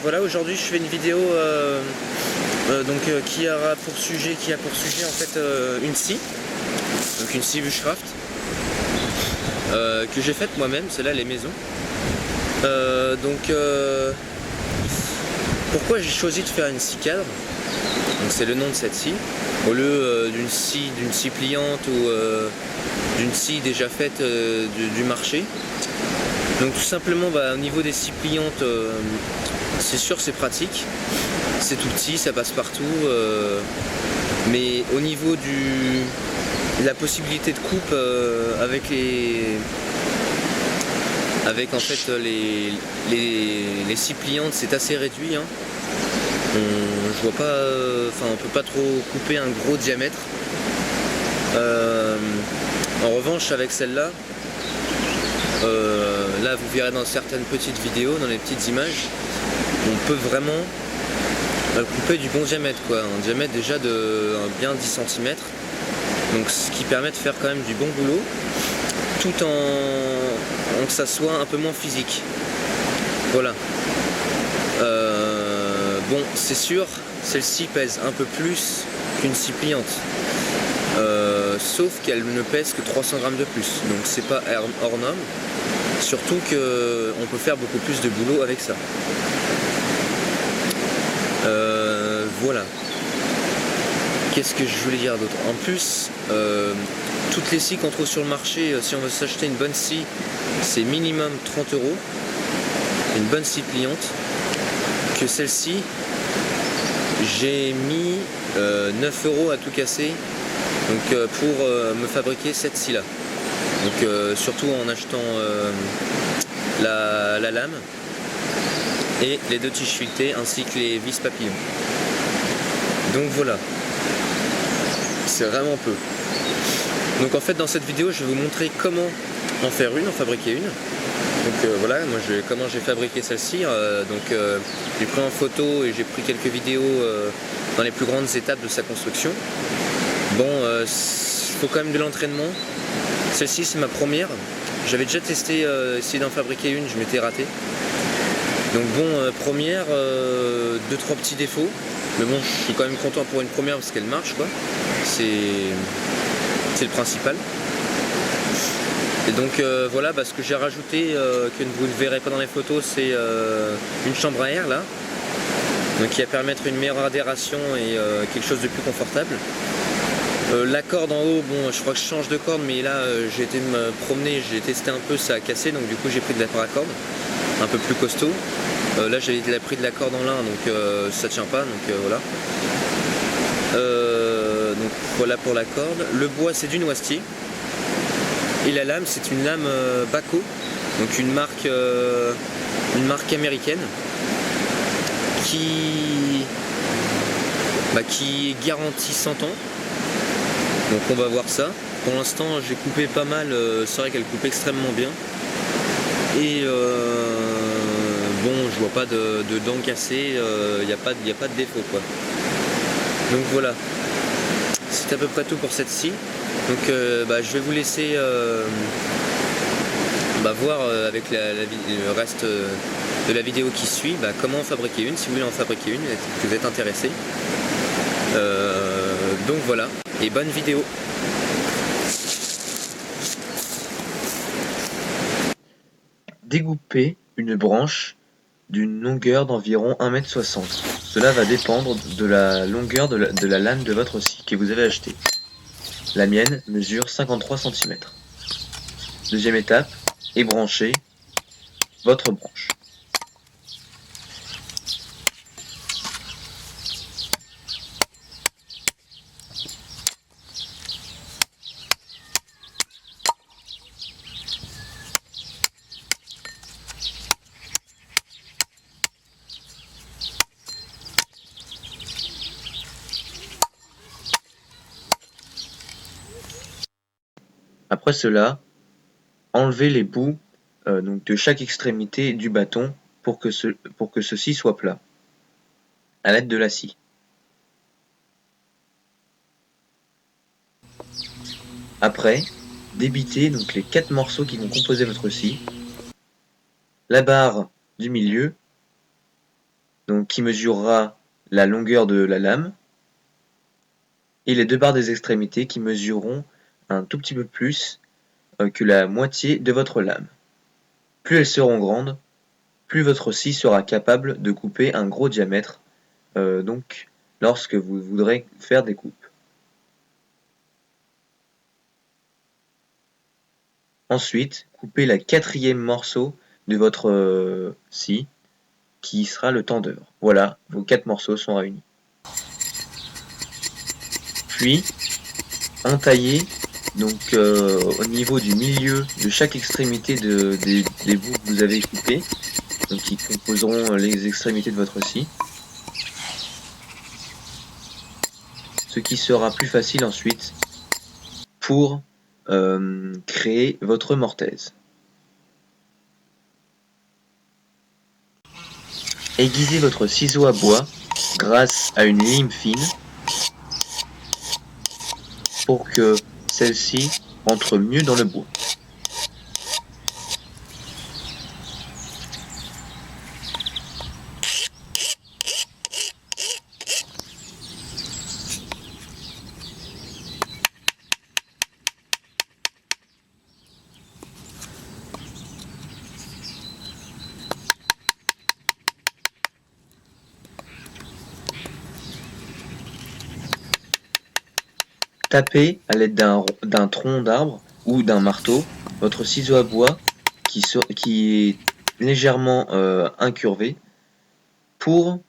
voilà, aujourd'hui je fais une vidéo qui a pour sujet en fait une scie, donc une scie Bushcraft que j'ai faite moi-même, celle-là les maisons. Pourquoi j'ai choisi de faire une scie cadre? Donc c'est le nom de cette scie, au lieu d'une scie pliante ou d'une scie déjà faite du marché. Donc tout simplement au niveau des scies pliantes, c'est sûr c'est pratique, c'est tout petit, ça passe partout, mais au niveau de la possibilité de coupe avec en fait les scies pliantes, c'est assez réduit, hein. Je vois pas, on peut pas trop couper un gros diamètre. En revanche avec celle-là, là vous verrez dans certaines petites vidéos, dans les petites images, on peut vraiment couper du bon diamètre, quoi. Un diamètre déjà de bien 10 cm, donc ce qui permet de faire quand même du bon boulot, tout en que ça soit un peu moins physique. Voilà. Bon, c'est sûr, celle-ci pèse un peu plus qu'une scie pliante, sauf qu'elle ne pèse que 300 grammes de plus, donc c'est pas hors norme, surtout qu'on peut faire beaucoup plus de boulot avec ça. Voilà. Qu'est-ce que je voulais dire d'autre? En plus, toutes les scies qu'on trouve sur le marché, si on veut s'acheter une bonne scie, c'est minimum 30 €, une bonne scie pliante. Que celle-ci, j'ai mis 9 € à tout casser, donc pour me fabriquer cette scie là. Donc surtout en achetant la lame et les deux tiges filetées ainsi que les vis papillons. Donc voilà, c'est vraiment peu. Donc en fait dans cette vidéo je vais vous montrer comment en fabriquer une. Donc voilà, comment j'ai fabriqué celle-ci. J'ai pris en photo et j'ai pris quelques vidéos dans les plus grandes étapes de sa construction. Bon, il faut quand même de l'entraînement. Celle-ci c'est ma première. J'avais déjà testé, essayé d'en fabriquer une, je m'étais raté. Donc bon, première, 2-3 petits défauts. Mais bon, je suis quand même content pour une première parce qu'elle marche, quoi. C'est le principal. Et donc voilà, ce que j'ai rajouté, que vous ne verrez pas dans les photos, c'est une chambre à air là, donc qui va permettre une meilleure adhération et quelque chose de plus confortable. La corde en haut, bon, je crois que je change de corde, mais là j'ai été me promener, j'ai testé un peu, ça a cassé, donc du coup j'ai pris de la paracorde, un peu plus costaud. Là j'ai pris de la corde en lin, donc ça tient pas, donc voilà. Donc voilà pour la corde. Le bois c'est du noisetier. Et la lame, c'est une lame Bahco, donc une marque américaine qui est garantie 100 ans. Donc on va voir ça. Pour l'instant, j'ai coupé pas mal. C'est vrai qu'elle coupe extrêmement bien. Et bon, je vois pas de dents cassées. Il n'y a pas de défaut, quoi. Donc voilà. C'est à peu près tout pour cette scie. Donc je vais vous laisser voir avec le reste de la vidéo qui suit comment en fabriquer une, si vous voulez en fabriquer une, que vous êtes intéressé. Donc voilà, et bonne vidéo. Découper une branche d'une longueur d'environ 1,60 m. Cela va dépendre de la longueur de la lame de votre scie que vous avez achetée. La mienne mesure 53 cm. Deuxième étape, ébrancher votre branche. Après cela, enlevez les bouts de chaque extrémité du bâton pour que ceci soit plat, à l'aide de la scie. Après, débitez les 4 morceaux qui vont composer votre scie, la barre du milieu donc qui mesurera la longueur de la lame, et les deux barres des extrémités qui mesureront un tout petit peu plus que la moitié de votre lame. Plus elles seront grandes, plus votre scie sera capable de couper un gros diamètre, donc lorsque vous voudrez faire des coupes. Ensuite, coupez le quatrième morceau de votre scie, qui sera le tendeur. Voilà, vos 4 morceaux sont réunis. Puis, entaillez donc au niveau du milieu de chaque extrémité des bouts que vous avez coupés, donc qui composeront les extrémités de votre scie, ce qui sera plus facile ensuite pour créer votre mortaise. Aiguisez votre ciseau à bois grâce à une lime fine pour que celle-ci entre mieux dans le bois. Tapez à l'aide d'un tronc d'arbre ou d'un marteau votre ciseau à bois qui est légèrement incurvé pour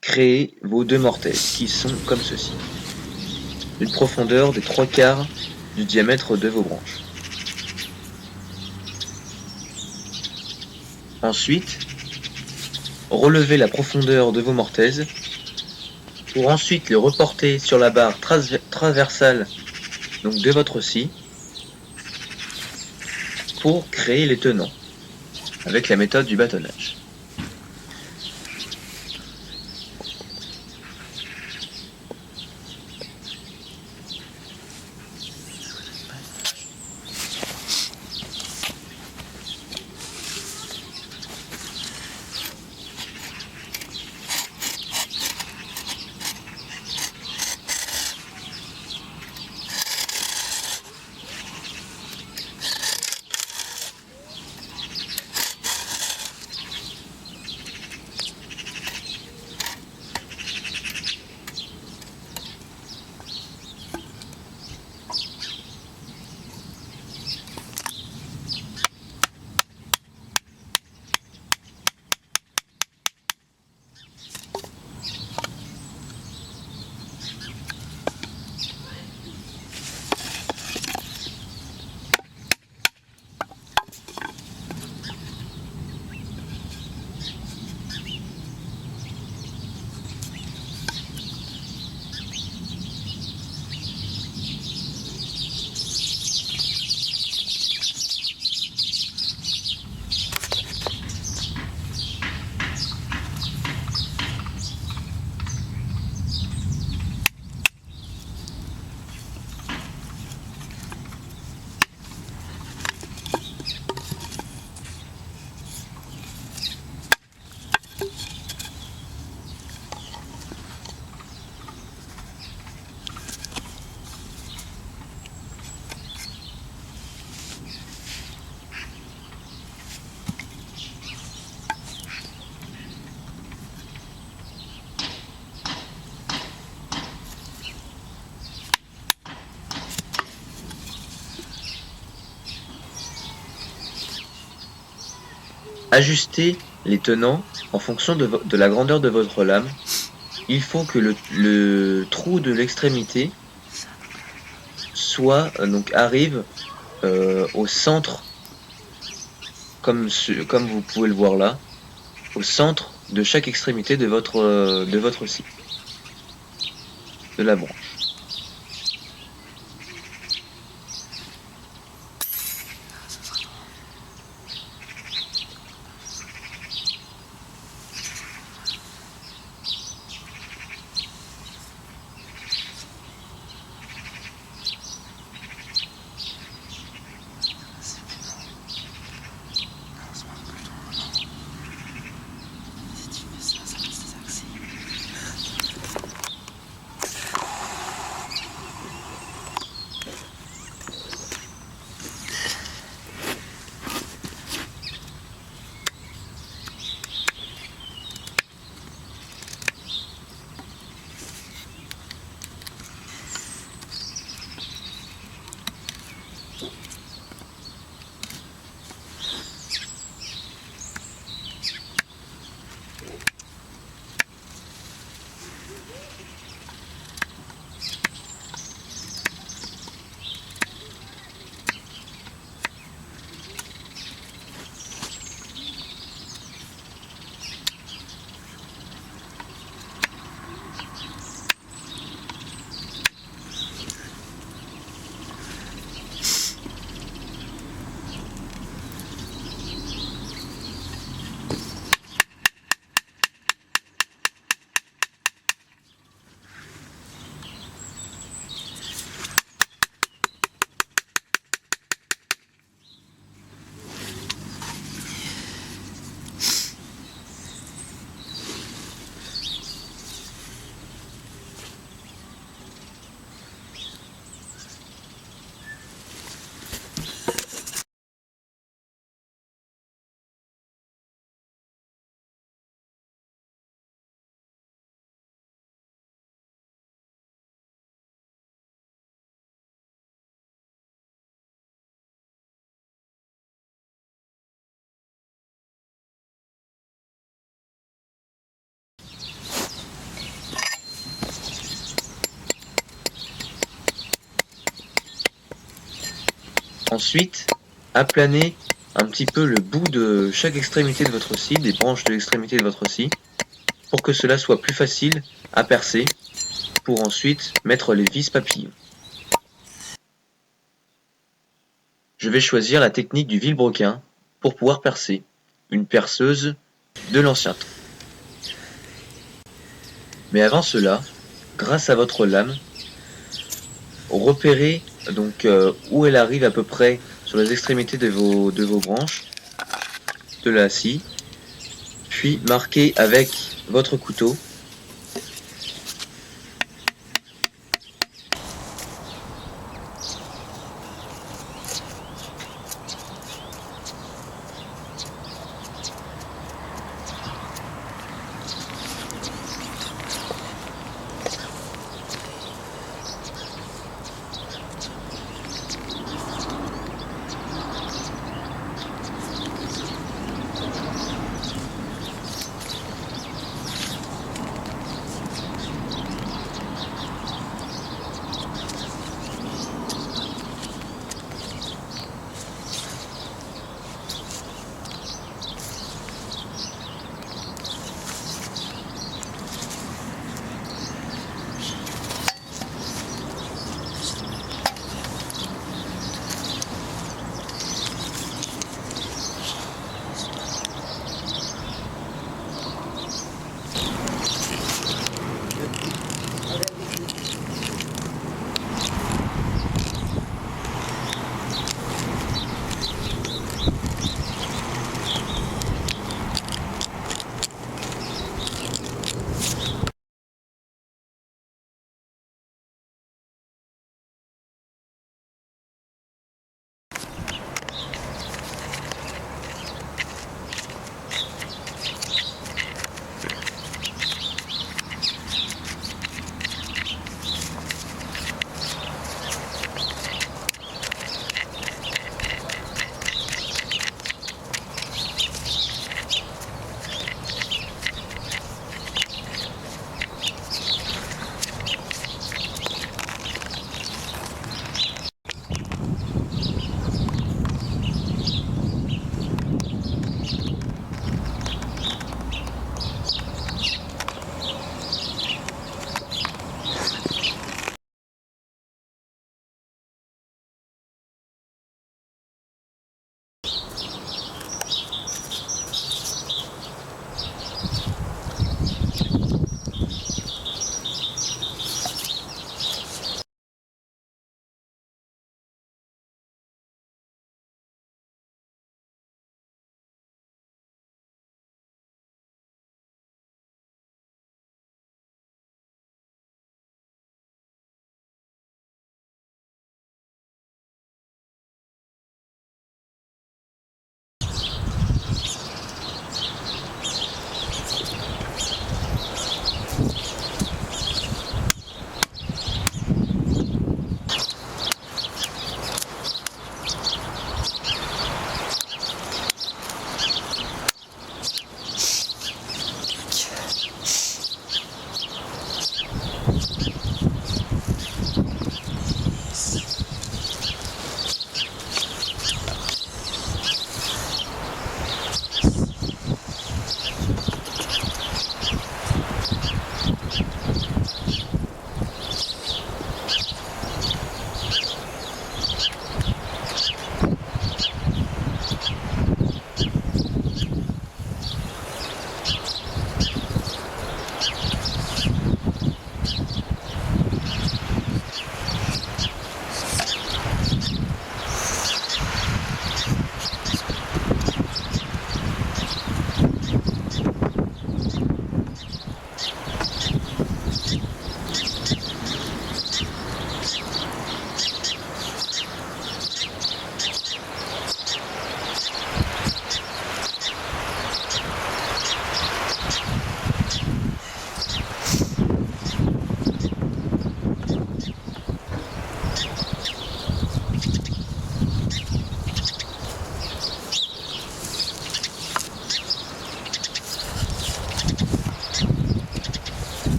créer vos deux mortaises qui sont comme ceci. Une profondeur des 3/4 du diamètre de vos branches. Ensuite, relevez la profondeur de vos mortaises pour ensuite le reporter sur la barre transversale donc de votre scie pour créer les tenants avec la méthode du bâtonnage. Ajustez les tenants en fonction de la grandeur de votre lame. Il faut que le trou de l'extrémité donc arrive au centre, comme vous pouvez le voir là, au centre de chaque extrémité de votre scie, de la branche. Ensuite, aplanez un petit peu le bout de chaque extrémité de votre scie, des branches de l'extrémité de votre scie, pour que cela soit plus facile à percer, pour ensuite mettre les vis papillons. Je vais choisir la technique du vilebrequin pour pouvoir percer, une perceuse de l'ancien temps. Mais avant cela, grâce à votre lame, repérez donc où elle arrive à peu près sur les extrémités de vos branches de la scie, puis marquez avec votre couteau